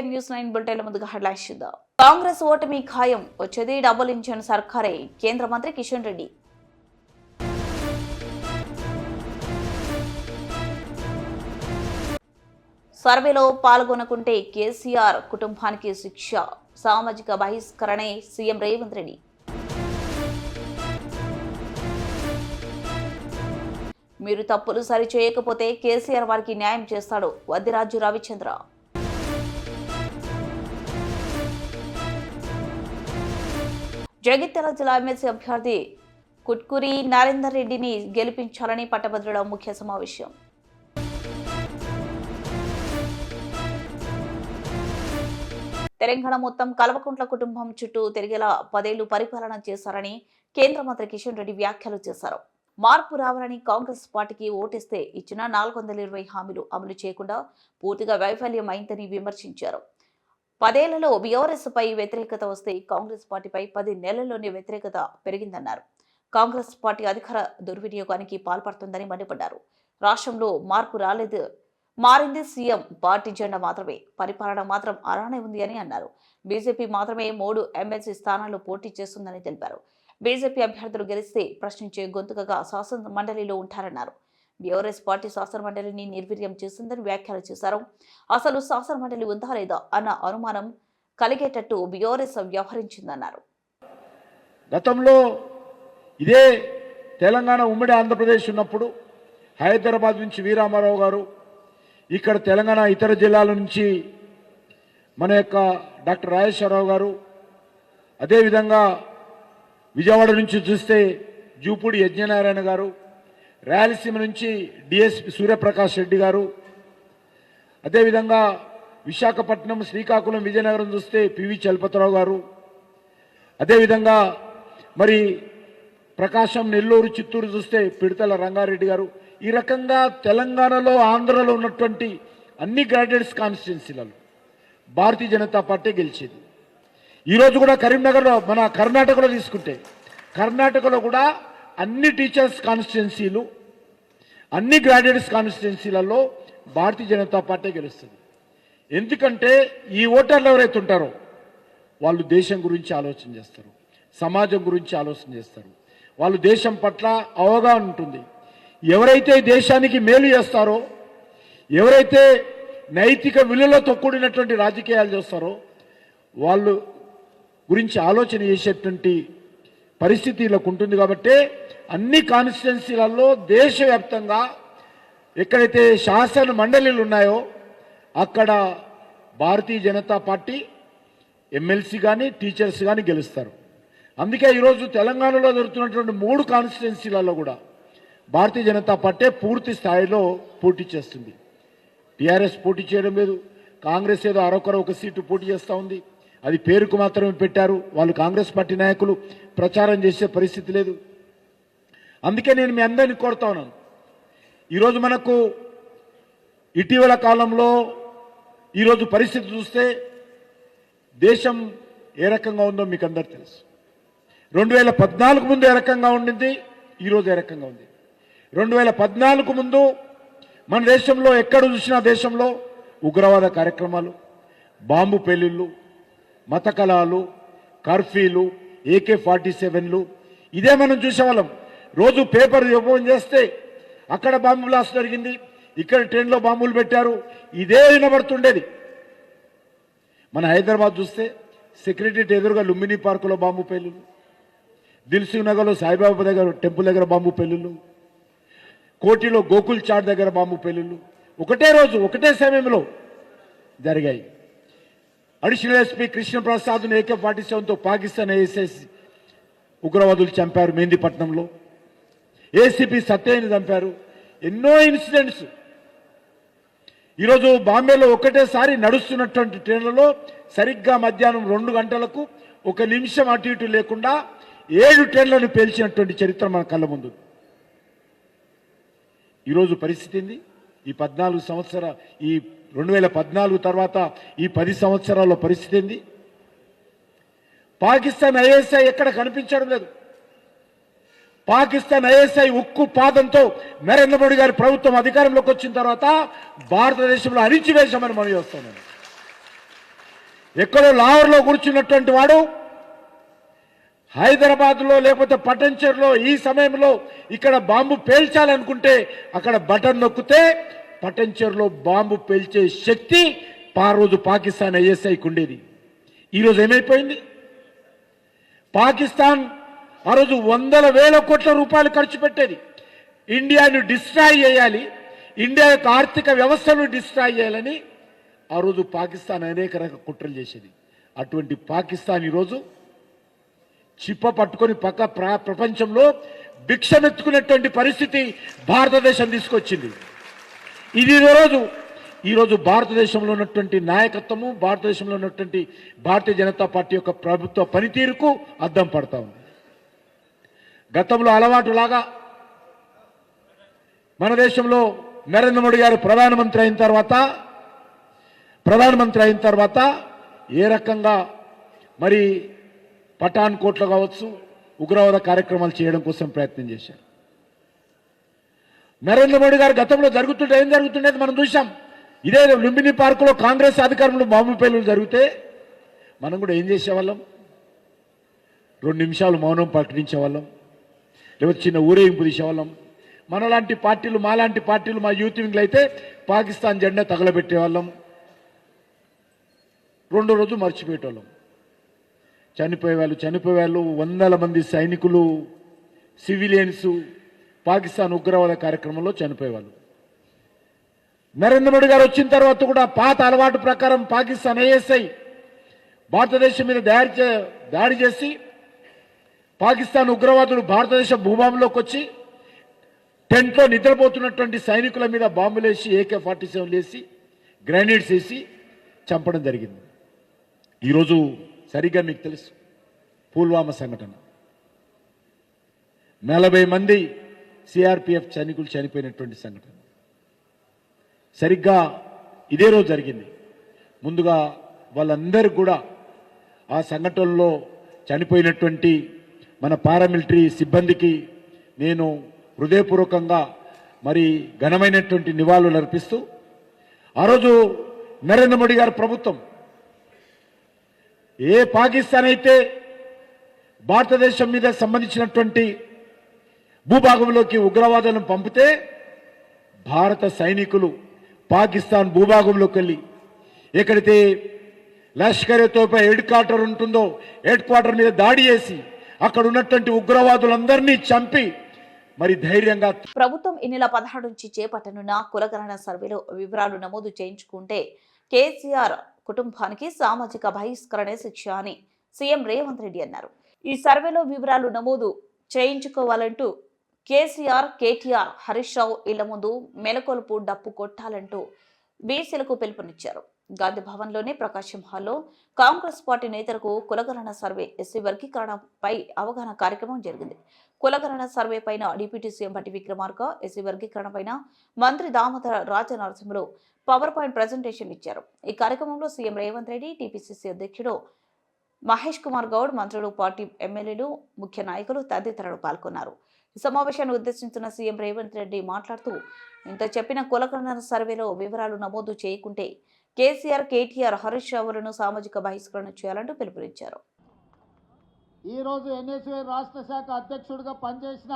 News 9 బులెటిన్ల ముందుగా headlines చూద్దాం. కాంగ్రెస్ ఓటమి ఖాయం, వచ్చేది డబుల్ ఇంజిన్ సర్కారే. కేంద్ర మంత్రి కిషన్ రెడ్డి. సర్వేలో పాల్గొనకుంటే కేసీఆర్ కుటుంబానికి శిక్ష, సామాజిక బహిష్కరణే సీఎం రేవంత్ రెడ్డి. మీరు తప్పులు సరి చేయకపోతే కేసీఆర్ వారికి న్యాయం చేస్తాడు, వద్దిరాజు రవిచంద్ర. జగిత్యాల జిల్లా ఎమ్మెల్సీ అభ్యర్థి కుట్కూరి నరేందర్ రెడ్డిని గెలిపించాలని పట్టభద్రుల ముఖ్య సమావేశం. తెలంగాణ మొత్తం కల్వకుంట్ల కుటుంబం చుట్టూ తిరిగేలా 10 ఏళ్లు పరిపాలన చేశారని కేంద్ర మంత్రి కిషన్ రెడ్డి వ్యాఖ్యలు చేశారు. మార్పు రావాలని కాంగ్రెస్ పార్టీకి ఓటేస్తే ఇచ్చిన 420 హామీలు అమలు చేయకుండా పూర్తిగా వైఫల్యం అయిందని విమర్శించారు. 10 ఏళ్లలో బీఆర్ఎస్ పై వ్యతిరేకత వస్తే కాంగ్రెస్ పార్టీపై 10 నెలల్లోనే వ్యతిరేకత పెరిగిందన్నారు. కాంగ్రెస్ పార్టీ అధికార దుర్వినియోగానికి పాల్పడుతుందని మండిపడ్డారు. రాష్ట్రంలో మార్పు రాలేదు, మారింది సీఎం పార్టీ జెండా మాత్రమే, పరిపాలన మాత్రం అలానే ఉంది అని అన్నారు. బీజేపీ మాత్రమే 3 ఎమ్మెల్సీ స్థానాల్లో పోటీ చేస్తుందని తెలిపారు. బీజేపీ అభ్యర్థులు గెలిస్తే ప్రశ్నించే గొంతుకగా శాసన మండలిలో ఉంటారన్నారు. బీఆర్ఎస్ పార్టీ శాసన మండలిని నిర్వీర్యం చేసిందని వ్యాఖ్యలు చేశారు. అసలు శాసన మండలి ఉందా లేదా అన్న అనుమానం కలిగేటట్టు బీఆర్ఎస్ వ్యవహరించిందన్నారు. గతంలో ఇదే తెలంగాణ ఉమ్మడి ఆంధ్రప్రదేశ్ ఉన్నప్పుడు హైదరాబాద్ నుంచి వీరామారావు గారు, ఇక్కడ తెలంగాణ ఇతర జిల్లాల నుంచి మన యొక్క డాక్టర్ రాజేశ్వరరావు గారు, అదేవిధంగా విజయవాడ నుంచి చూస్తే జూపూడి యజ్ఞనారాయణ గారు, రాయలసీమ నుంచి డిఎస్పి సూర్యప్రకాష్ రెడ్డి గారు, అదేవిధంగా విశాఖపట్నం, శ్రీకాకుళం, విజయనగరం చూస్తే పివి చలపతిరావు గారు, అదేవిధంగా మరి ప్రకాశం, నెల్లూరు, చిత్తూరు చూస్తే పిడతల రంగారెడ్డి గారు. ఈ రకంగా తెలంగాణలో, ఆంధ్రలో ఉన్నటువంటి అన్ని గ్రాడ్యుయేట్స్ కాన్స్టిట్యున్సీలలో భారతీయ జనతా పార్టీ గెలిచేది. ఈరోజు కూడా కరీంనగర్లో, మన కర్ణాటకలో తీసుకుంటే కర్ణాటకలో కూడా అన్ని టీచర్స్ కాన్స్టిట్యున్సీలు, అన్ని గ్రాడ్యుయేట్స్ కాన్స్టిట్యున్సీలలో భారతీయ జనతా పార్టీ గెలుస్తుంది. ఎందుకంటే ఈ ఓటర్లు ఎవరైతే ఉంటారో వాళ్ళు దేశం గురించి ఆలోచన చేస్తారు, సమాజం గురించి ఆలోచన చేస్తారు, వాళ్ళు దేశం పట్ల అవగాహన ఉంటుంది. ఎవరైతే దేశానికి మేలు చేస్తారో, ఎవరైతే నైతిక విలువలతో కూడినటువంటి రాజకీయాలు చేస్తారో వాళ్ళు గురించి ఆలోచన చేసేటువంటి పరిస్థితిలోకి ఉంటుంది. కాబట్టి అన్ని కాన్స్టిట్యున్సీలలో దేశవ్యాప్తంగా ఎక్కడైతే శాసన మండలిలు ఉన్నాయో అక్కడ భారతీయ జనతా పార్టీ ఎమ్మెల్సీ కానీ టీచర్స్ కానీ గెలుస్తారు. అందుకే ఈరోజు తెలంగాణలో జరుగుతున్నటువంటి 3 కాన్స్టిట్యున్సీలలో కూడా భారతీయ జనతా పార్టీ పూర్తి స్థాయిలో పోటీ చేస్తుంది. టీఆర్ఎస్ పోటీ చేయడం లేదు, కాంగ్రెస్ ఏదో ఒక సీటు పోటీ చేస్తూ ఉంది. అది పేరుకు మాత్రమే పెట్టారు, వాళ్ళు కాంగ్రెస్ పార్టీ నాయకులు ప్రచారం చేసే పరిస్థితి లేదు. అందుకే నేను మీ అందరినీ కోరుతా ఉన్నాను, ఈరోజు మనకు ఇటీవల కాలంలో ఈరోజు పరిస్థితి చూస్తే దేశం ఏ రకంగా ఉందో మీకు అందరు తెలుసు. 2014 ముందు ఏ రకంగా ఉండింది, ఈరోజు ఏ రకంగా ఉంది. 2014 ముందు మన దేశంలో ఎక్కడ చూసినా దేశంలో ఉగ్రవాద కార్యక్రమాలు, బాంబు పేలుళ్ళు, మత కళాలు, కర్ఫ్యూలు, AK-47లు, ఇదే మనం చూసేవాళ్ళం. రోజు పేపర్ ఓపెన్ చేస్తే అక్కడ బాంబు బ్లాస్ట్ జరిగింది, ఇక్కడ ట్రైన్లో బాంబులు పెట్టారు, ఇదే వినబడుతుండేది. మన హైదరాబాద్ చూస్తే సెక్రటరీ ఎదురుగా లుంబిని పార్కులో బాంబు పేలుళ్ళు, దిల్సుఖ్ నగర్లో సాయిబాబా దగ్గర టెంపుల్ దగ్గర బాంబు పేలుళ్ళు, కోటిలో గోకుల్ చాట్ దగ్గర బాంబు పేలుళ్ళు ఒకటే రోజు ఒకటే సమయంలో జరిగాయి. అడిషనల్ ఎస్పీ కృష్ణప్రసాద్ను AK-47తో పాకిస్తాన్ ASS ఉగ్రవాదులు చంపారు మెహందీపట్నంలో, ACP సత్యని చంపారు. ఎన్నో ఇన్సిడెంట్స్. ఈరోజు బాంబేలో ఒకటేసారి నడుస్తున్నటువంటి ట్రైన్లలో సరిగ్గా మధ్యాహ్నం 2 గంటలకు 1 నిమిషం అటు ఇటు లేకుండా 7 ట్రైన్లను పేల్చినటువంటి చరిత్ర మన కళ్ళ ముందు. ఈరోజు పరిస్థితి ఏంది? ఈ 2014 తర్వాత ఈ 10 సంవత్సరాల పరిస్థితి ఏంది? పాకిస్తాన్ ISI ఎక్కడ కనిపించడం లేదు. పాకిస్తాన్ ISI ఉక్కు పాదంతో నరేంద్ర మోడీ గారి ప్రభుత్వం అధికారంలోకి వచ్చిన తర్వాత భారతదేశంలో అణిచివేశామని మనం చేస్తున్నాం. ఎక్కడో లాహోర్లో కూర్చున్నటువంటి వాడు హైదరాబాద్లో లేకపోతే పటంచెర్లో ఈ సమయంలో ఇక్కడ బాంబు పేల్చాలనుకుంటే అక్కడ బటన్ నొక్కితే పటంచెర్లో బాంబు పేల్చే శక్తి ఆ రోజు పాకిస్తాన్ ఐఎస్ఐకి ఉండేది. ఈరోజు ఏమైపోయింది? పాకిస్తాన్ ఆ రోజు వందల వేల కోట్ల రూపాయలు ఖర్చు పెట్టేది ఇండియాను డిస్ట్రాయ్ చేయాలి, ఇండియా యొక్క ఆర్థిక వ్యవస్థను డిస్ట్రాయ్ చేయాలని ఆ రోజు పాకిస్తాన్ అనేక రకాల కుట్రలు చేసేది. అటువంటి పాకిస్తాన్ ఈరోజు చిప్ప పట్టుకొని ప్రపంచంలో భిక్షమెత్తుకునేటువంటి పరిస్థితి భారతదేశం తీసుకొచ్చింది. ఇది ఈరోజు భారతదేశంలో ఉన్నటువంటి నాయకత్వము, భారతదేశంలో ఉన్నటువంటి భారతీయ జనతా పార్టీ యొక్క ప్రభుత్వ పనితీరుకు అద్దం పడతా ఉంది. గతంలో అలవాటులాగా మన దేశంలో నరేంద్ర మోడీ గారు ప్రధానమంత్రి అయిన తర్వాత ఏ రకంగా మరి పఠాన్ కోట్లో కావచ్చు ఉగ్రవాద కార్యక్రమాలు చేయడం కోసం ప్రయత్నం చేశారు. నరేంద్ర మోడీ గారు గతంలో ఏం జరుగుతుండేది మనం చూసాం. ఇదే లుంబిని పార్కులో కాంగ్రెస్ అధికారంలో బాంబు పేలులు జరిగితే మనం కూడా ఏం చేసేవాళ్ళం? 2 నిమిషాలు మౌనం ప్రకటించేవాళ్ళం, లేకపోతే చిన్న ఊరేగింపు తీసేవాళ్ళం. మాలాంటి పార్టీలు మా యూత్ వింగ్లు అయితే పాకిస్తాన్ జెండా తగలబెట్టేవాళ్ళం. 2వ రోజు మర్చిపోయేటోళ్ళం. చనిపోయేవాళ్ళు వందల మంది సైనికులు, సివిలియన్స్ పాకిస్తాన్ ఉగ్రవాద కార్యక్రమంలో చనిపోయేవాళ్ళు. నరేంద్ర మోడీ గారు వచ్చిన తర్వాత కూడా పాత అలవాటు ప్రకారం పాకిస్తాన్ ఐఎస్ఐ భారతదేశం మీద దాడి చేసి పాకిస్తాన్ ఉగ్రవాదులు భారతదేశ భూభాగంలోకి వచ్చి టెంట్లో నిద్రపోతున్నటువంటి సైనికుల మీద బాంబులేసి AK-47 వేసి గ్రెనేడ్స్ వేసి చంపడం జరిగింది. ఈరోజు సరిగ్గా మీకు తెలుసు పుల్వామా సంఘటన, 40 మంది CRPF సైనికులు చనిపోయినటువంటి సంఘటన సరిగ్గా ఇదే రోజు జరిగింది. ముందుగా వాళ్ళందరూ కూడా ఆ సంఘటనలో చనిపోయినటువంటి మన పారామిలిటరీ సిబ్బందికి నేను హృదయపూర్వకంగా మరి ఘనమైనటువంటి నివాళులు అర్పిస్తూ ఆ రోజు నరేంద్ర మోడీ గారి ప్రభుత్వం ఏ పాకిస్తాన్ అయితే భారతదేశం మీద సంబంధించినటువంటి భూభాగంలోకి ఉగ్రవాదులను పంపితే భారత సైనికులు పాకిస్తాన్ భూభాగంలోకి వెళ్ళి ఎక్కడైతే లష్కర్ తోపా హెడ్ క్వార్టర్ ఉంటుందో హెడ్ క్వార్టర్ మీద దాడి చేసి అక్కడ ఉన్నటువంటి ఉగ్రవాదులందరినీ చంపి మరి ధైర్యంగా ప్రభుత్వం ఈ నెల 16 నుంచి చేపట్టనున్న కులగణన సర్వేలో వివరాలు నమోదు చేయించుకుంటే కేసీఆర్ కుటుంబానికి సామాజిక బహిష్కరణే శిక్ష అని సీఎం రేవంత్ రెడ్డి అన్నారు. ఈ సర్వేలో వివరాలు నమోదు చేయించుకోవాలంటూ కేటీఆర్ హరీష్ రావు ఇళ్ల ముందు మెలకొల్పు డప్పు కొట్టాలంటూ బీసీలకు పిలుపునిచ్చారు. గాంధీ భవన్లోని ప్రకాశం హాల్లో కాంగ్రెస్ పార్టీ నేతలకు కులగణన సర్వే ఎస్సీ వర్గీకరణపై అవగాహన కార్యక్రమం జరిగింది. కులగణన సర్వే పైన deputy CM Bhatti Vikramarka, SC వర్గీకరణ పైన మంత్రి Damodara Rajanarasimhulu power point presentation ఇచ్చారు. ఈ కార్యక్రమంలో సీఎం రేవంత్ రెడ్డి, టీపీసీసీ అధ్యక్షుడు మహేష్ కుమార్ గౌడ్, మంత్రులు, పార్టీ ఎమ్మెల్యేలు, ముఖ్య నాయకులు తదితరులు పాల్గొన్నారు. ఈ సమావేశాన్ని ఉద్దేశించిన సీఎం రేవంత్ రెడ్డి మాట్లాడుతూ, ఇంత చెప్పిన కులగణన సర్వేలో వివరాలు నమోదు చేయకుంటే కేటీఆర్ హరీష్ రావులను సామాజిక బహిష్కరణ చేయాలంటూ పిలుపునిచ్చారు. ఈరోజు ఎన్ఎస్వై రాష్ట్ర శాఖ అధ్యక్షుడిగా పనిచేసిన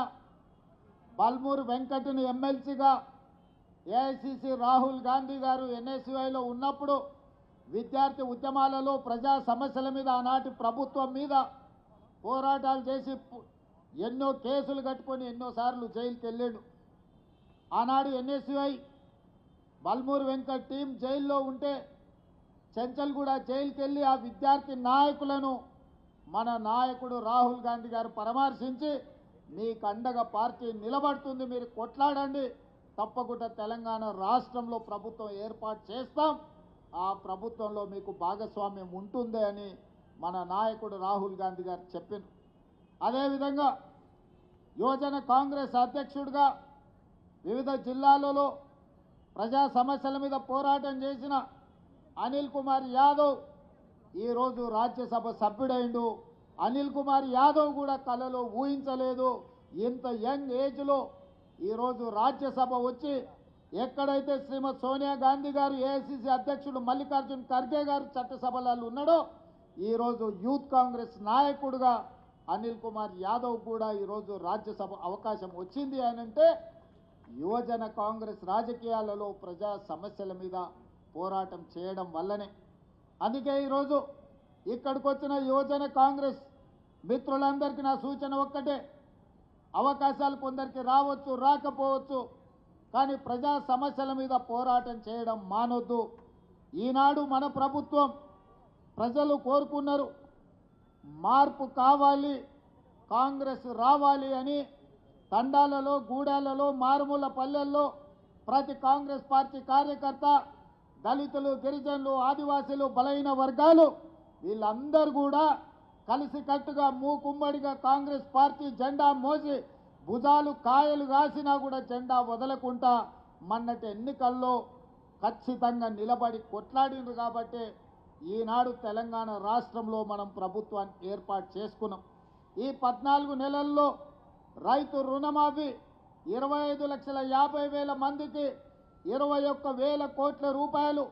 బల్మూరు వెంకట్ని ఎమ్మెల్సీగా ఏఐసిసి రాహుల్ గాంధీ గారు ఎన్ఎస్వైలో ఉన్నప్పుడు విద్యార్థి ఉద్యమాలలో ప్రజా సమస్యల మీద ఆనాటి ప్రభుత్వం మీద పోరాటాలు చేసి ఎన్నో కేసులు కట్టుకొని ఎన్నోసార్లు జైలుకి వెళ్ళాడు. ఆనాడు ఎన్ఎస్వై బల్మూరు వెంకట్ టీం జైల్లో ఉంటే చెంచల్గూడ జైలుకి వెళ్ళి ఆ విద్యార్థి నాయకులను మన నాయకుడు రాహుల్ గాంధీ గారు పరామర్శించి మీకు అండగా పార్టీ నిలబడుతుంది, మీరు కొట్లాడండి, తప్పకుండా తెలంగాణ రాష్ట్రంలో ప్రభుత్వం ఏర్పాటు చేస్తాం, ఆ ప్రభుత్వంలో మీకు భాగస్వామ్యం ఉంటుంది అని మన నాయకుడు రాహుల్ గాంధీ గారు చెప్పారు. అదేవిధంగా యువజన కాంగ్రెస్ అధ్యక్షుడిగా వివిధ జిల్లాలలో ప్రజా సమస్యల మీద పోరాటం చేసిన అనిల్ కుమార్ యాదవ్ ఈరోజు రాజ్యసభ సభ్యుడైండు. అనిల్ కుమార్ యాదవ్ కూడా కలలో ఊహించలేదు ఇంత యంగ్ ఏజ్లో ఈరోజు రాజ్యసభ వచ్చి ఎక్కడైతే శ్రీమతి సోనియా గాంధీ గారు, ఏఐసిసి అధ్యక్షుడు మల్లికార్జున్ ఖర్గే గారు చట్టసభలలో ఉన్నాడో, ఈరోజు యూత్ కాంగ్రెస్ నాయకుడుగా అనిల్ కుమార్ యాదవ్ కూడా ఈరోజు రాజ్యసభ అవకాశం వచ్చింది అని అంటే యువజన కాంగ్రెస్ రాజకీయాలలో ప్రజా సమస్యల మీద పోరాటం చేయడం వల్లనే. అందుకే ఈరోజు ఇక్కడికి వచ్చిన యువజన కాంగ్రెస్ మిత్రులందరికీ నా సూచన ఒక్కటే, అవకాశాలు కొందరికి రావచ్చు, రాకపోవచ్చు, కానీ ప్రజా సమస్యల మీద పోరాటం చేయడం మానొద్దు. ఈనాడు మన ప్రభుత్వం ప్రజలు కోరుకున్నారు, మార్పు కావాలి, కాంగ్రెస్ రావాలి అని తండాలలో, గూడాలలో, మారుమూల పల్లెల్లో ప్రతి కాంగ్రెస్ పార్టీ కార్యకర్త, దళితులు, గిరిజనులు, ఆదివాసీలు, బలహీన వర్గాలు వీళ్ళందరూ కూడా కలిసికట్టుగా మూకుమ్మడిగా కాంగ్రెస్ పార్టీ జెండా మోసి భుజాలు కాయలు కాసినా కూడా జెండా వదలకుండా మొన్నటి ఎన్నికల్లో ఖచ్చితంగా నిలబడి కొట్లాడినారు. కాబట్టి ఈనాడు తెలంగాణ రాష్ట్రంలో మనం ప్రభుత్వాన్ని ఏర్పాటు చేసుకున్నాం. ఈ 14 నెలల్లో రైతు రుణమాఫీ 25,50,000 మందికి 21,000 కోట్ల రూపాయలు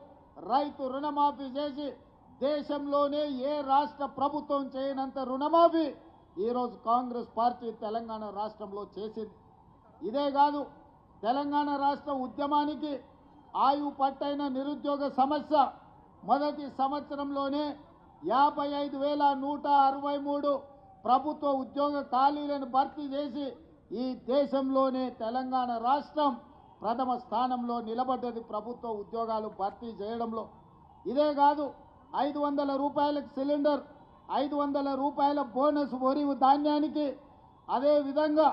రైతు రుణమాఫీ చేసి దేశంలోనే ఏ రాష్ట్ర ప్రభుత్వం చేయనంత రుణమాఫీ ఈరోజు కాంగ్రెస్ పార్టీ తెలంగాణ రాష్ట్రంలో చేసింది. ఇదే కాదు, తెలంగాణ రాష్ట్ర ఉద్యమానికి ఆయువు పట్టైన నిరుద్యోగ సమస్య మొదటి సంవత్సరంలోనే 55,163 ప్రభుత్వ ఉద్యోగ ఖాళీలను భర్తీ చేసి ఈ దేశంలోనే తెలంగాణ రాష్ట్రం ప్రథమ స్థానంలో నిలబడ్డది ప్రభుత్వ ఉద్యోగాలు భర్తీ చేయడంలో. ఇదే కాదు, 500 రూపాయలకు సిలిండర్, 500 రూపాయల బోనస్ వరి ధాన్యానికి, అదేవిధంగా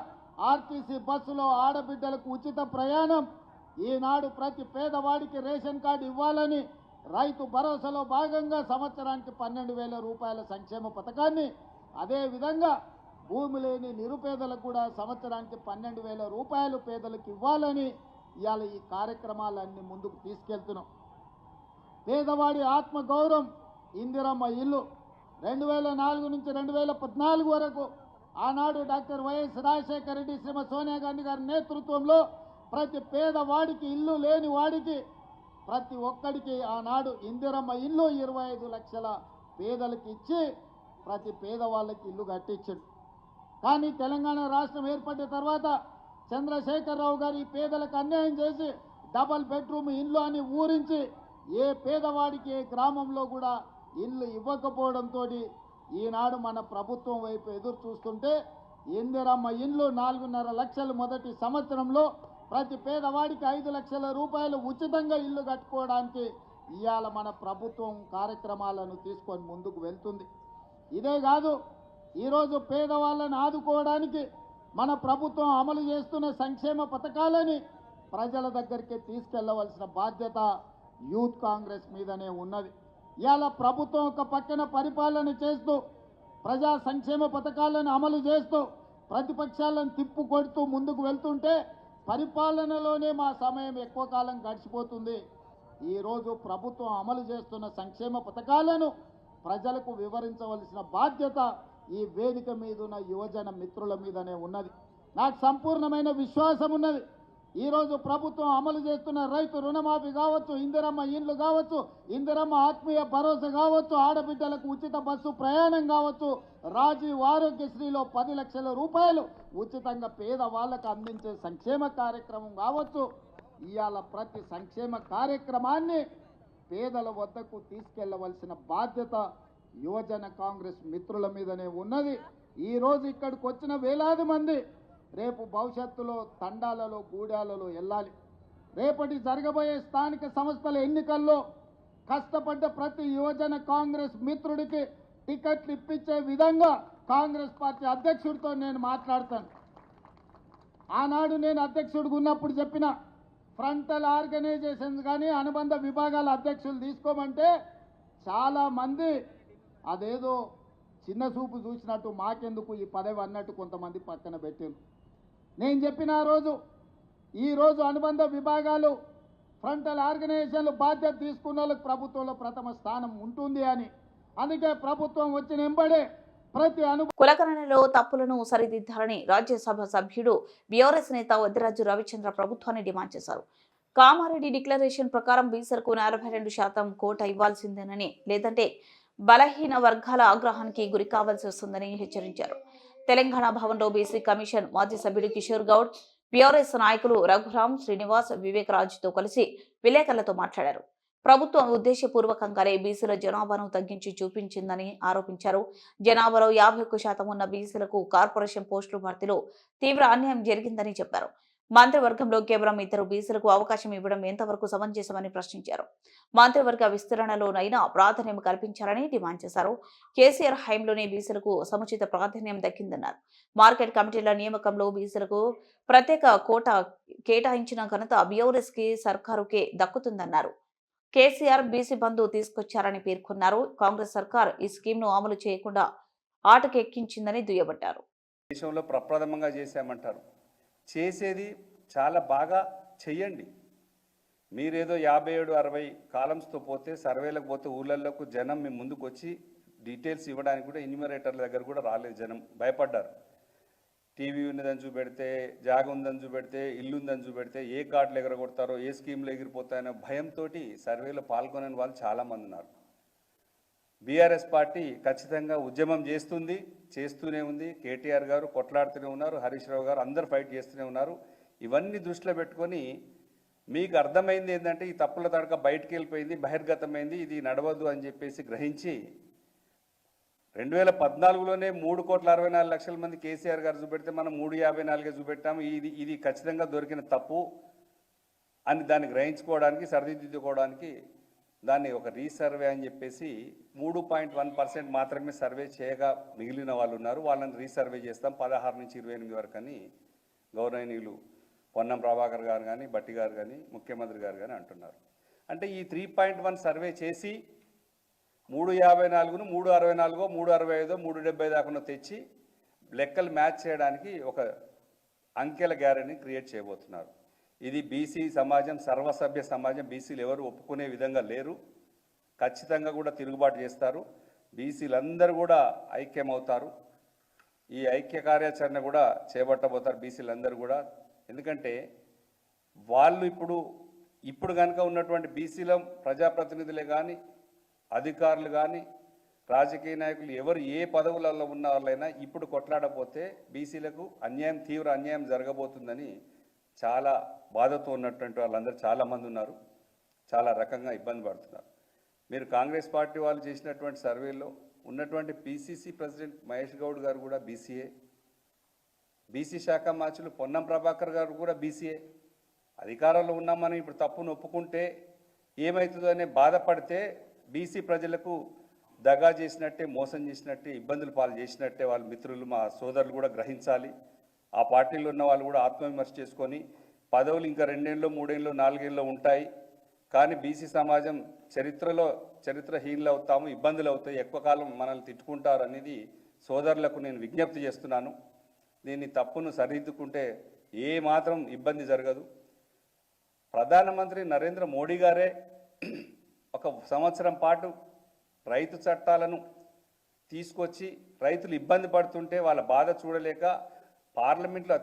ఆర్టీసీ బస్సులో ఆడబిడ్డలకు ఉచిత ప్రయాణం, ఈనాడు ప్రతి పేదవాడికి రేషన్ కార్డు ఇవ్వాలని రైతు భరోసాలో భాగంగా సంవత్సరానికి 12,000 రూపాయల సంక్షేమ పథకాన్ని, అదేవిధంగా భూమి లేని నిరుపేదలకు కూడా సంవత్సరానికి 12,000 రూపాయలు పేదలకు ఇవ్వాలని ఇవాళ ఈ కార్యక్రమాలన్నీ ముందుకు తీసుకెళ్తున్నాం. పేదవాడి ఆత్మగౌరవం, ఇందిరమ్మ ఇల్లు 2004 నుంచి 2014 వరకు ఆనాడు డాక్టర్ వైఎస్ రాజశేఖర రెడ్డి, శ్రీమతి సోనియా గాంధీ గారి నేతృత్వంలో ప్రతి పేదవాడికి, ఇల్లు లేని వాడికి, ప్రతి ఒక్కడికి ఆనాడు ఇందిరమ్మ ఇల్లు 25 లక్షల పేదలకు ఇచ్చి ప్రతి పేదవాళ్ళకి ఇల్లు కట్టించాడు. కానీ తెలంగాణ రాష్ట్రం ఏర్పడిన తర్వాత చంద్రశేఖరరావు గారు ఈ పేదలకు అన్యాయం చేసి డబల్ బెడ్రూమ్ ఇల్లు అని ఊరించి ఏ పేదవాడికి ఏ గ్రామంలో కూడా ఇల్లు ఇవ్వకపోవడంతో ఈనాడు మన ప్రభుత్వం వైపు ఎదురు చూస్తుంటే ఇందిరమ్మ ఇల్లు 4.5 లక్షలు మొదటి సంవత్సరంలో ప్రతి పేదవాడికి 5 లక్షల రూపాయలు ఉచితంగా ఇల్లు కట్టుకోవడానికి ఇవాళ మన ప్రభుత్వం కార్యక్రమాలను తీసుకొని ముందుకు వెళ్తుంది. ఇదే కాదు, ఈరోజు పేదవాళ్ళని ఆదుకోవడానికి మన ప్రభుత్వం అమలు చేస్తున్న సంక్షేమ పథకాలని ప్రజల దగ్గరికి తీసుకెళ్లవలసిన బాధ్యత యూత్ కాంగ్రెస్ మీదనే ఉన్నది. ఇవాళ ప్రభుత్వం ఒక పక్కన పరిపాలన చేస్తూ ప్రజా సంక్షేమ పథకాలను అమలు చేస్తూ ప్రతిపక్షాలను తిప్పు కొడుతూ ముందుకు వెళ్తుంటే పరిపాలనలోనే మా సమయం ఎక్కువ కాలం గడిచిపోతుంది. ఈరోజు ప్రభుత్వం అమలు చేస్తున్న సంక్షేమ పథకాలను ప్రజలకు వివరించవలసిన బాధ్యత ఈ వేదిక మీద ఉన్న యువజన మిత్రుల మీదనే ఉన్నది. నాకు సంపూర్ణమైన విశ్వాసం ఉన్నది. ఈరోజు ప్రభుత్వం అమలు చేస్తున్న రైతు రుణమాఫీ కావచ్చు, ఇందిరమ్మ ఇండ్లు కావచ్చు, ఇందిరమ్మ ఆత్మీయ భరోసా కావచ్చు, ఆడబిడ్డలకు ఉచిత బస్సు ప్రయాణం కావచ్చు, రాజీవ్ ఆరోగ్యశ్రీలో 10 లక్షల రూపాయలు ఉచితంగా పేదవాళ్ళకు అందించే సంక్షేమ కార్యక్రమం కావచ్చు, ఇవాళ ప్రతి సంక్షేమ కార్యక్రమాన్ని పేదల వద్దకు తీసుకెళ్లవలసిన బాధ్యత యువజన కాంగ్రెస్ మిత్రుల మీదనే ఉన్నది. ఈరోజు ఇక్కడికి వచ్చిన వేలాది మంది రేపు భవిష్యత్తులో తండాలలో, గూడాలలో వెళ్ళాలి. రేపటి జరగబోయే స్థానిక సంస్థల ఎన్నికల్లో కష్టపడ్డ ప్రతి యువజన కాంగ్రెస్ మిత్రుడికి టికెట్లు ఇప్పించే విధంగా కాంగ్రెస్ పార్టీ అధ్యక్షుడితో నేను మాట్లాడతాను. ఆనాడు నేను అధ్యక్షుడిగా ఉన్నప్పుడు చెప్పిన ఫ్రంటల్ ఆర్గనైజేషన్స్ కానీ అనుబంధ విభాగాల అధ్యక్షులు తీసుకోమంటే చాలామంది అదేదో చిన్న చూపు చూసినట్టు మాకెందుకు ఈ పదవి అన్నట్టు కొంతమంది పక్కన పెట్టారు. నేను చెప్పిన ఈరోజు అనుబంధ విభాగాలు ఫ్రంటల్ ఆర్గనైజేషన్లు బాధ్యత తీసుకున్న వాళ్ళకి ప్రభుత్వంలో ప్రథమ స్థానం ఉంటుంది అని. అందుకే ప్రభుత్వం వచ్చిన ఎంబడే ప్రతి కులగణనలో తప్పులను సరిదిద్దాలని రాజ్యసభ సభ్యుడు బీఆర్ఎస్ నేత వద్దిరాజు రవిచంద్ర ప్రభుత్వాన్ని డిమాండ్ చేశారు. కామారెడ్డి డిక్లరేషన్ ప్రకారం బీసీలకు 42% కోటా ఇవ్వాల్సిందేనని, లేదంటే బలహీన వర్గాల ఆగ్రహానికి గురి కావాల్సి వస్తుందని హెచ్చరించారు. తెలంగాణ భవన్లో బీసీ కమిషన్ మాజీ సభ్యుడు కిషోర్ గౌడ్, బీఆర్ఎస్ నాయకులు రఘురాం, శ్రీనివాస్, వివేక్ రాజుతో కలిసి విలేకరులతో మాట్లాడారు. ప్రభుత్వం ఉద్దేశపూర్వకంగానే బీసీల జనాభాను తగ్గించి చూపించిందని ఆరోపించారు. జనాభాలో 51% ఉన్న బీసీలకు కార్పొరేషన్ పోస్టుల భర్తీలో తీవ్ర అన్యాయం జరిగిందని చెప్పారు. మంత్రివర్గంలో కేవలం 2 బీసీలకు అవకాశం ఇవ్వడం ఎంతవరకు సమంజసమని ప్రశ్నించారు. మంత్రివర్గ విస్తరణలోనైనా ప్రాధాన్యం కల్పించాలని డిమాండ్ చేశారు. కేసీఆర్ హయాంలోనే బీసీలకు సముచిత ప్రాధాన్యం దక్కిందన్నారు. మార్కెట్ కమిటీల నియామకంలో బీసీలకు ప్రత్యేక కోటా కేటాయించిన ఘనత బీఆర్ఎస్ కి సర్కారుకే దక్కుతుందన్నారు. కేసీఆర్ బీసీ బంధు తీసుకొచ్చారని పేర్కొన్నారు. కాంగ్రెస్ సర్కార్ ఈ స్కీమ్ను అమలు చేయకుండా ఆటకెక్కించిందని దుయ్యబట్టారు. దేశంలో ప్రప్రథమంగా చేశామంటారు. చేసేది చాలా బాగా చెయ్యండి. మీరేదో 57-60 కాలమ్స్తో పోతే, సర్వేలకు పోతే ఊళ్ళల్లోకి జనం మీ ముందుకు వచ్చి డీటెయిల్స్ ఇవ్వడానికి కూడా ఎన్యూమరేటర్ల దగ్గర కూడా రాలేదు. జనం భయపడ్డారు. టీవీ ఉన్నదని చూపెడితే, జాగ ఉందని చూపెడితే, ఇల్లు ఉందని చూపెడితే ఏ కార్డులు ఎగరగొడతారో, ఏ స్కీమ్లు ఎగిరిపోతాయనో భయంతో సర్వేలో పాల్గొనని వాళ్ళు చాలామంది ఉన్నారు. బీఆర్ఎస్ పార్టీ ఖచ్చితంగా ఉద్యమం చేస్తూనే ఉంది. కేటీఆర్ గారు కొట్లాడుతూనే ఉన్నారు, హరీష్ రావు గారు అందరూ ఫైట్ చేస్తూనే ఉన్నారు. ఇవన్నీ దృష్టిలో పెట్టుకొని మీకు అర్థమైంది ఏంటంటే ఈ తప్పుల తడక బయటికి వెళ్ళిపోయింది, బహిర్గతమైంది, ఇది నడవద్దు అని చెప్పేసి గ్రహించి 2014లోనే 3,64,00,000 మంది కేసీఆర్ గారు చూపెడితే మనం 3,54 చూపెట్టాము. ఇది ఖచ్చితంగా దొరికిన తప్పు అని దాన్ని గ్రహించుకోవడానికి, సరిదిద్దుకోవడానికి దాన్ని ఒక రీసర్వే అని చెప్పేసి 3.1% మాత్రమే సర్వే చేయగా మిగిలిన వాళ్ళు ఉన్నారు. వాళ్ళని రీసర్వే చేస్తాం 16 నుంచి 28 వరకు అని గౌరవనీయులు పొన్నం ప్రభాకర్ గారు కానీ, బట్టి గారు కానీ, ముఖ్యమంత్రి గారు కానీ అంటున్నారు. అంటే ఈ 3.1 సర్వే చేసి 354ను 364, 365, 370 దాకా తెచ్చి లెక్కలు మ్యాచ్ చేయడానికి ఒక అంకెల గ్యారెంటీని క్రియేట్ చేయబోతున్నారు. ఇది బీసీ సమాజం, సర్వసభ్య సమాజం, బీసీలు ఎవరు ఒప్పుకునే విధంగా లేరు. ఖచ్చితంగా కూడా తిరుగుబాటు చేస్తారు. బీసీలందరూ కూడా ఐక్యమవుతారు. ఈ ఐక్య కార్యాచరణ కూడా చేపట్టబోతారు బీసీలందరూ కూడా. ఎందుకంటే వాళ్ళు ఇప్పుడు కనుక ఉన్నటువంటి బీసీల ప్రజాప్రతినిధులే కానీ, అధికారులు కానీ, రాజకీయ నాయకులు ఎవరు ఏ పదవులలో ఉన్న వాళ్ళైనా ఇప్పుడు కొట్లాడపోతే బీసీలకు తీవ్ర అన్యాయం జరగబోతుందని చాలా బాధతో ఉన్నటువంటి వాళ్ళందరూ చాలామంది ఉన్నారు. చాలా రకంగా ఇబ్బంది పడుతున్నారు. మీరు కాంగ్రెస్ పార్టీ వాళ్ళు చేసినటువంటి సర్వేలో ఉన్నటువంటి పిసిసి ప్రెసిడెంట్ మహేష్ గౌడ్ గారు కూడా బీసీఏ, బీసీ శాఖ మార్చులు పొన్నం ప్రభాకర్ గారు కూడా బీసీఏ. అధికారంలో ఉన్నామని ఇప్పుడు తప్పును ఒప్పుకుంటే ఏమవుతుందో అనే బాధపడితే బీసీ ప్రజలకు దగా చేసినట్టే, మోసం చేసినట్టే, ఇబ్బందులు పాలు చేసినట్టే వాళ్ళ మిత్రులు, మా సోదరులు కూడా గ్రహించాలి. ఆ పార్టీలో ఉన్న వాళ్ళు కూడా ఆత్మవిమర్శ చేసుకొని పదవులు ఇంకా 2 ఏళ్ళు, 3 ఏళ్ళు, 4 ఏళ్ళు ఉంటాయి. కానీ బీసీ సమాజం చరిత్రహీనులు అవుతాము, ఇబ్బందులు అవుతాయి, ఎక్కువ కాలం మనల్ని తిట్టుకుంటారు అనేది సోదరులకు నేను విజ్ఞప్తి చేస్తున్నాను. దీన్ని తప్పును సరిదిద్దుకుంటే ఏ మాత్రం ఇబ్బంది జరగదు. ప్రధానమంత్రి నరేంద్ర మోడీ గారే 1 సంవత్సరం పాటు రైతు చట్టాలను తీసుకొచ్చి రైతులు ఇబ్బంది పడుతుంటే వాళ్ళ బాధ చూడలేక పార్లమెంట్లో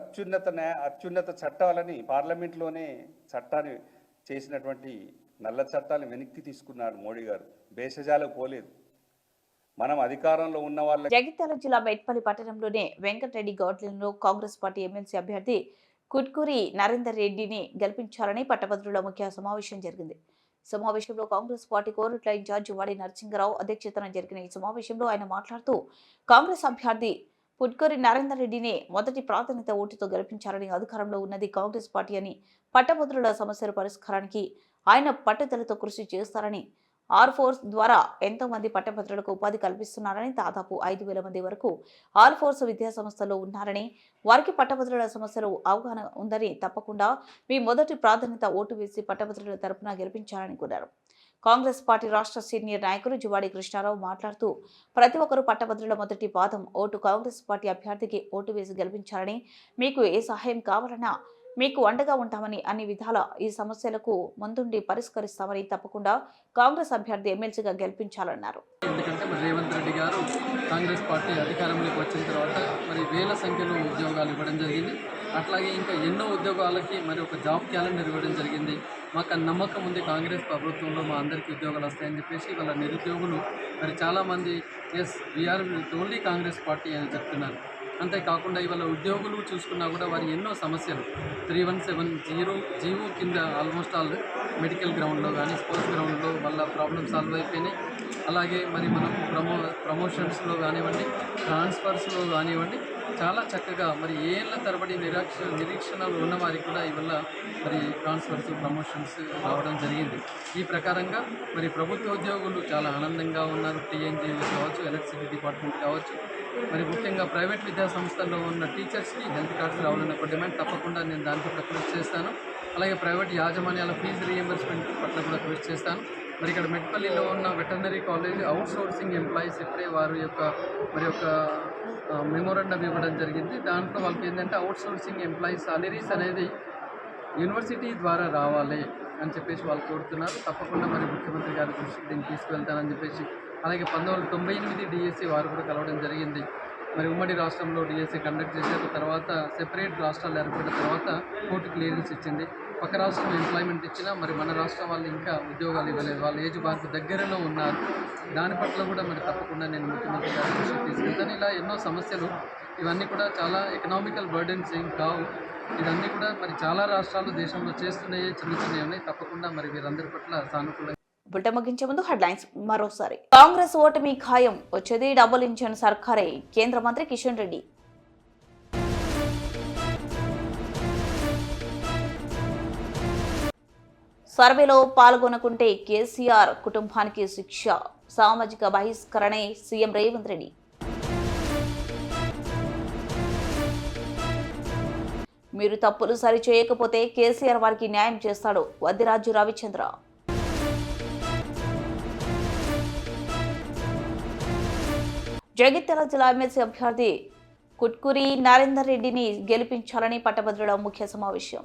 అత్యున్నత చట్టాలని పార్లమెంట్లోనే చట్టాన్ని చేసినటువంటి నల్ల చట్టాలను వెనక్కి తీసుకున్నాడు మోడీ గారు. భేషజాలకు పోలేదు. మనం అధికారంలో ఉన్న వాళ్ళ జగిత్యాల జిల్లా మెట్పల్లి పట్టణంలోనే వెంకటరెడ్డి గార్డెన్లో కాంగ్రెస్ పార్టీ ఎమ్మెల్సీ అభ్యర్థి కుట్కూరి నరేందర్ రెడ్డిని గెలిపించాలని పట్టభద్రుల ముఖ్య సమావేశం జరిగింది. సమావేశంలో కాంగ్రెస్ పార్టీ కోరుట్ల ఇన్ఛార్జి వాడి నరసింగరావు అధ్యక్షతన జరిగిన ఈ సమావేశంలో ఆయన మాట్లాడుతూ కాంగ్రెస్ అభ్యర్థి పుట్కూరి నరేందర్ రెడ్డిని మొదటి ప్రాధాన్యత ఓటుతో గెలిపించాలని, అధికారంలో ఉన్నది కాంగ్రెస్ పార్టీ అని, పట్టభద్రుల సమస్యల పరిష్కారానికి ఆయన పట్టుదలతో కృషి చేస్తారని, ఆర్ఫోర్స్ ద్వారా ఎంతో మంది పట్టభద్రులకు ఉపాధి కల్పిస్తున్నారని, దాదాపు 5,000 మంది వరకు ఆర్ఫోర్స్ విద్యా సంస్థల్లో ఉన్నారని, వారికి పట్టభద్రుల సమస్యలు అవగాహన ఉందని, తప్పకుండా మీ మొదటి ప్రాధాన్యత ఓటు వేసి పట్టభద్రుల తరపున గెలిపించాలని కోరారు. కాంగ్రెస్ పార్టీ రాష్ట్ర సీనియర్ నాయకులు జువాడి కృష్ణారావు మాట్లాడుతూ ప్రతి ఒక్కరూ పట్టభద్రుల మొదటి పాదం ఓటు కాంగ్రెస్ పార్టీ అభ్యర్థికి ఓటు వేసి గెలిపించాలని, మీకు ఏ సహాయం కావాలన్నా మీకు అండగా ఉంటామని, అన్ని విధాల ఈ సమస్యలకు ముందుండి పరిష్కరిస్తామని, తప్పకుండా కాంగ్రెస్ అభ్యర్థి ఎమ్మెల్సీగా గెలిపించాలన్నారు. ఎందుకంటే రేవంత్ రెడ్డి గారు కాంగ్రెస్ పార్టీ అధికారంలోకి వచ్చిన తర్వాత వేల సంఖ్యలో ఉద్యోగాలు ఇవ్వడం జరిగింది. అట్లాగే ఇంకా ఎన్నో ఉద్యోగాలకి ఒక జాబ్ క్యాలెండర్ ఇవ్వడం జరిగింది. మాకు ఆ నమ్మకం ఉంది కాంగ్రెస్ ప్రభుత్వంలో మా అందరికీ ఉద్యోగాలు వస్తాయని చెప్పేసి వాళ్ళ నిరుద్యోగులు మరి చాలామంది yes we're only Congress party అని చెప్తున్నారు. అంతేకాకుండా ఇవాళ ఉద్యోగులు చూసుకున్నా కూడా వారి ఎన్నో సమస్యలు 3170 జీవో కింద ఆల్మోస్ట్ ఆల్ మెడికల్ గ్రౌండ్లో కానీ స్పోర్ట్స్ గ్రౌండ్లో వాళ్ళ ప్రాబ్లమ్ సాల్వ్ అయిపోయినాయి. అలాగే మరి మనం ప్రమోషన్స్లో కానివ్వండి, ట్రాన్స్ఫర్స్లో కానివ్వండి చాలా చక్కగా మరి ఏళ్ళ తరబడి నిరీక్షణలు ఉన్న వారికి కూడా ఇవల్ల మరి ట్రాన్స్ఫర్స్ ప్రమోషన్స్ రావడం జరిగింది. ఈ ప్రకారంగా మరి ప్రభుత్వ ఉద్యోగులు చాలా ఆనందంగా ఉన్నారు. టీఎన్జీలు కావచ్చు, ఎలక్ట్రిసిటీ డిపార్ట్మెంట్ కావచ్చు, మరి ముఖ్యంగా ప్రైవేట్ విద్యా సంస్థల్లో ఉన్న టీచర్స్కి హెల్త్ కార్డ్స్ రావాలన్న ఒక డిమాండ్ తప్పకుండా నేను దాని పట్ల కృషి చేస్తాను. అలాగే ప్రైవేట్ యాజమాన్యాల ఫీజు రీఎంబర్స్మెంట్ పట్ల కూడా కృషి చేస్తాను. మరి ఇక్కడ మెట్పల్లిలో ఉన్న veterinary college out sourcing employees ఇప్పుడే వారి యొక్క మెమోరాండం ఇవ్వడం జరిగింది. దాంట్లో వాళ్ళకి ఏంటంటే అవుట్ సోర్సింగ్ ఎంప్లాయీస్ సాలరీస్ అనేది యూనివర్సిటీ ద్వారా రావాలి అని చెప్పేసి వాళ్ళు కోరుతున్నారు. తప్పకుండా మరి ముఖ్యమంత్రి గారి దృష్టికి దీన్ని తీసుకువెళ్తానని చెప్పేసి, అలాగే 1998 డిఎస్సి వారు కూడా కలవడం జరిగింది. మరి ఉమ్మడి రాష్ట్రంలో డిఎస్సి కండక్ట్ చేశారు. తర్వాత సెపరేట్ రాష్ట్రాలు ఏర్పడిన తర్వాత కోర్టు క్లియరెన్స్ ఇచ్చింది. పక్క రాష్ట్రం ఎంప్లాయ్మెంట్ ఇచ్చినా మరి మన రాష్ట్రం వాళ్ళు ఇంకా ఉద్యోగాలు ఇవ్వలేదు. వాళ్ళ ఏజ్ బార్కు దగ్గరలో ఉన్నారు. దాని పట్ల కూడా మరి తప్పకుండా నేను ముఖ్యమంత్రి గారి దృష్టికి తీసుకెళ్తాను. ఇలా ఎన్నో సమస్యలు ఇవన్నీ కూడా చాలా ఎకనామికల్ బర్డెన్స్ ఏం కావు. ఇవన్నీ కూడా మరి చాలా రాష్ట్రాలు దేశంలో చేస్తున్నాయి, చిన్నవి ఉన్నాయి. తప్పకుండా మరి వీరందరి పట్ల సానుకూలంగా. బుట్ట ముగించే ముందు హెడ్లైన్స్ మరోసారి. కాంగ్రెస్ ఓటమి ఖాయం, వచ్చేది డబుల్ ఇంజన్ సర్కారే, కేంద్ర మంత్రి కిషన్ రెడ్డి. సర్వేలో పాల్గొనకుంటే కేసీఆర్ కుటుంబానికి శిక్ష, సామాజిక బహిష్కరణే సీఎం రేవంత్ రెడ్డి. మీరు తప్పులు సరిచేయకపోతే కేసీఆర్ వారికి న్యాయం చేస్తాడు, వద్దిరాజు రవిచంద్ర. జగిత్యాల జిల్లా ఎమ్మెల్సీ అభ్యర్థి కుట్కూరి నరేందర్ రెడ్డిని గెలిపించాలని పట్టభద్రుల ముఖ్య సమావేశం.